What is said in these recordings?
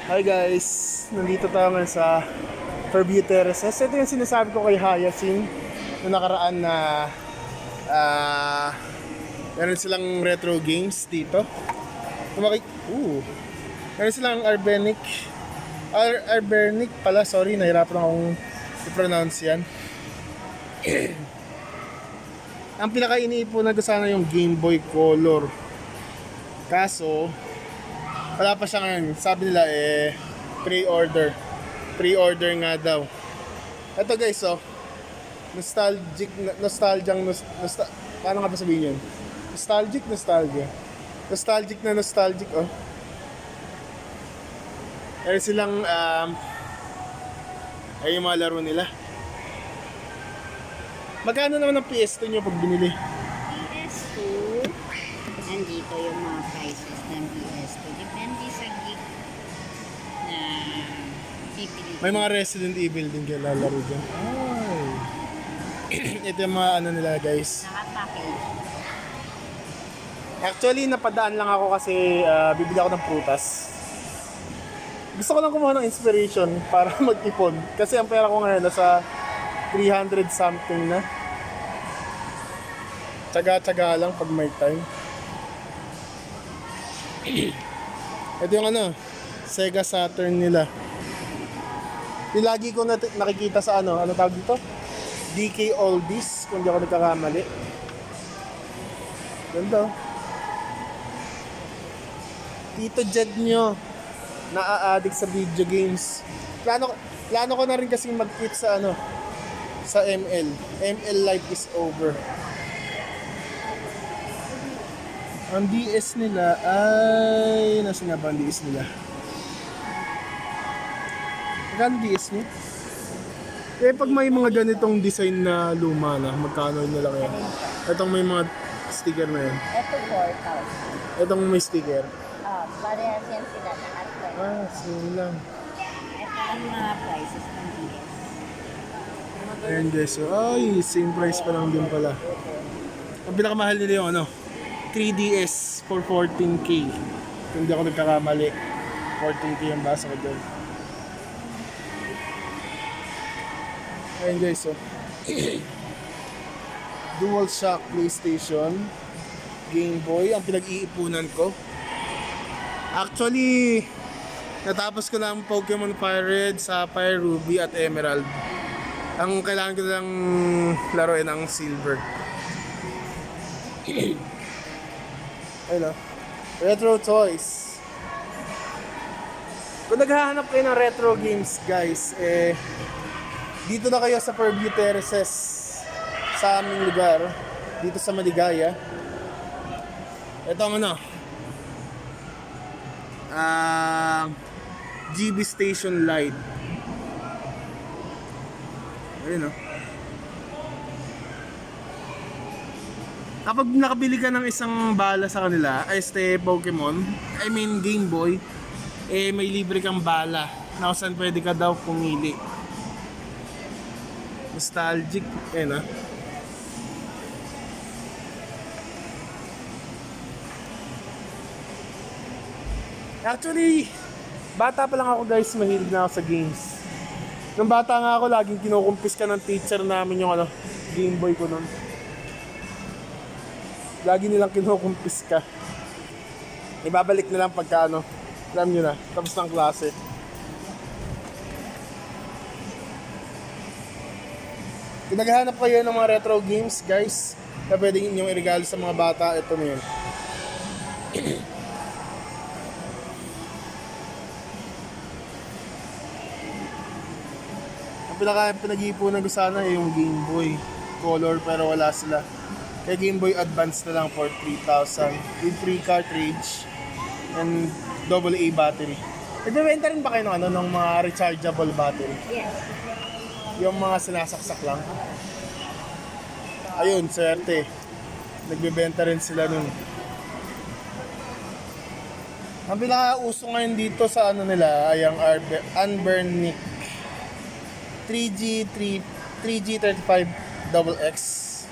Hi guys! Nandito tayo ngayon sa Fairview Terraces. Ito yung sinasabi ko kay Hyacinth noong nakaraan na meron silang retro games dito. Meron silang Arbenic pala, sorry, nahirapan akong i-pronounce yan. Ang pinaka-iniipunan ko sana yung Game Boy Color. Kaso, wala pa siya ngayon. Sabi nila pre-order. Pre-order nga daw. Ito guys, paano nga ba sabihin yun? Nostalgic. Nostalgic, oh. Meron silang, ay yung mga laro nila. Magkano naman ang PS2 nyo pag binili? PS2, nandito yung mga prices ng PS2. Depende sa gig na pipili. May mga Resident Evil din kayo lalaro dyan. Ay. Ito yung mga ano nila guys. Naka-package. Actually, napadaan lang ako kasi bibili ako ng prutas. Gusto ko lang kumuha ng inspiration para mag-ipon. Kasi ang pera ko ngayon nasa 300 something na. Tsaga-tsaga lang pag may time. Ito yung Sega Saturn nila. Yung lagi ko nakikita sa ano tawag dito? DK Oldies, kung di ako nagkakamali. Ganda. Tito Jed nyo, na-addict sa video games. Plano ko na rin kasi mag-quit sa sa ML. ML life is over. Ang DS nila ay... Nasa nga ba ang DS nila? Magkano DS niya? Pag may mga ganitong design na luma na, magkano na lang yan? Itong may mga sticker na yan. Ito 4,000. Itong may sticker. Parehas yan sila lahat. Same lang. Ito ang mga prices ng DS. Ayan guys, so, ay, same price pa lang din pala. Ang pinakamahal nila yung 3DS for 14K. Kung hindi ako nagkakamali, 14K yung basa ko doon. Ayan guys, so DualShock PlayStation, Game Boy, ang pinag-iipunan ko. Actually, natapos ko na ang Pokemon Fire Red, Sapphire, Ruby at Emerald. Ang kailangan ko lang laruin ang Silver. Ayun retro toys. Kung naghahanap kayo ng retro games guys, dito na kayo sa Fairview Terraces sa aming lugar, dito sa Maligaya. Ito ang GB Station Light. Ayun Kapag nakabili ka ng isang bala sa kanila, Pokemon, Game Boy, may libre kang bala na kung saan pwede ka daw pumili. Nostalgic, Actually, bata pa lang ako guys, mahilig na ako sa games. Nung bata nga ako, laging kinukumpis ka ng teacher namin yung Game Boy ko nun. Lagi nilang kinukumpis ka. Ibabalik nilang pagka alam nyo na, tapos ng klase. Kung naghahanap kayo ng mga retro games guys, na pwede inyong irigalo sa mga bata, ito na yun. Ang pinag-iipunan ko sana yung Game Boy Color, pero wala sila. Kaya Game Boy Advance na lang for 3,000 with free cartridge and AA battery. Nagbebenta rin ba kayo ng mga rechargeable battery? Yes. Yung mga sinasaksak lang. Ayun, swerte. Nagbebenta rin sila nun. Ang pinaka-uso ngayon dito sa nila ay ang Arbenic 3G35XX.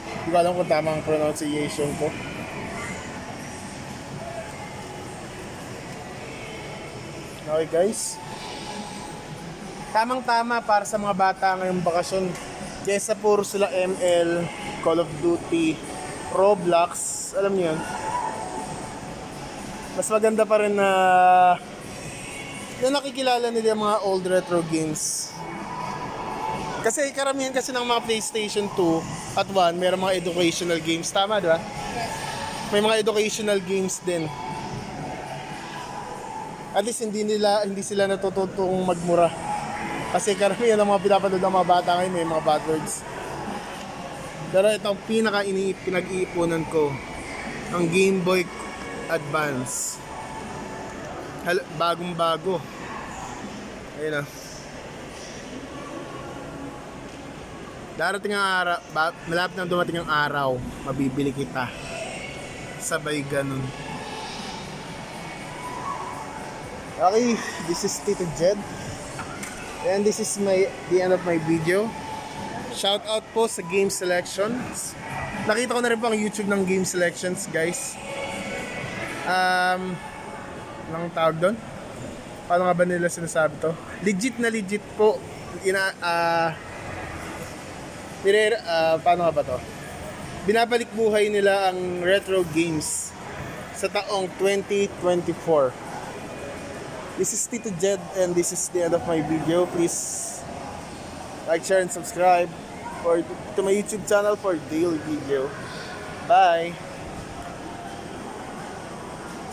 Hindi ko alam kung tama ang pronunciation ko. Okay guys? Tamang-tama para sa mga bata ngayong bakasyon. Kesa puro sila ML, Call of Duty, Roblox, alam niyo yun. Mas maganda pa rin na nakikilala nila yung mga old retro games. Kasi karamihan kasi ng mga PlayStation 2 at 1, mayroong mga educational games. Tama, di ba? May mga educational games din. At least hindi sila natututong magmura. Kasi karamihan ng mga pinapanood ng mga bata ngayon may mga bad words. Pero ito ang pinag-iipunan ko. Ang Game Boy Advance. Bagong-bago. Ayun na. Darating ang araw, malapit na dumating ang araw, mabibili kita. Sabay ganun. Okay, this is Tito Jed. And this is the end of my video. Shout out po sa Game Selections. Nakita ko na rin po ang YouTube ng Game Selections, guys. Anong tawag doon? Paano nga ba nila sinasabi to? Legit na legit po. Paano nga ba to? Binabalik buhay nila ang retro games sa taong 2024. This is Tito Jed and this is the end of my video. Please like, share, and subscribe to my YouTube channel for daily video. Bye!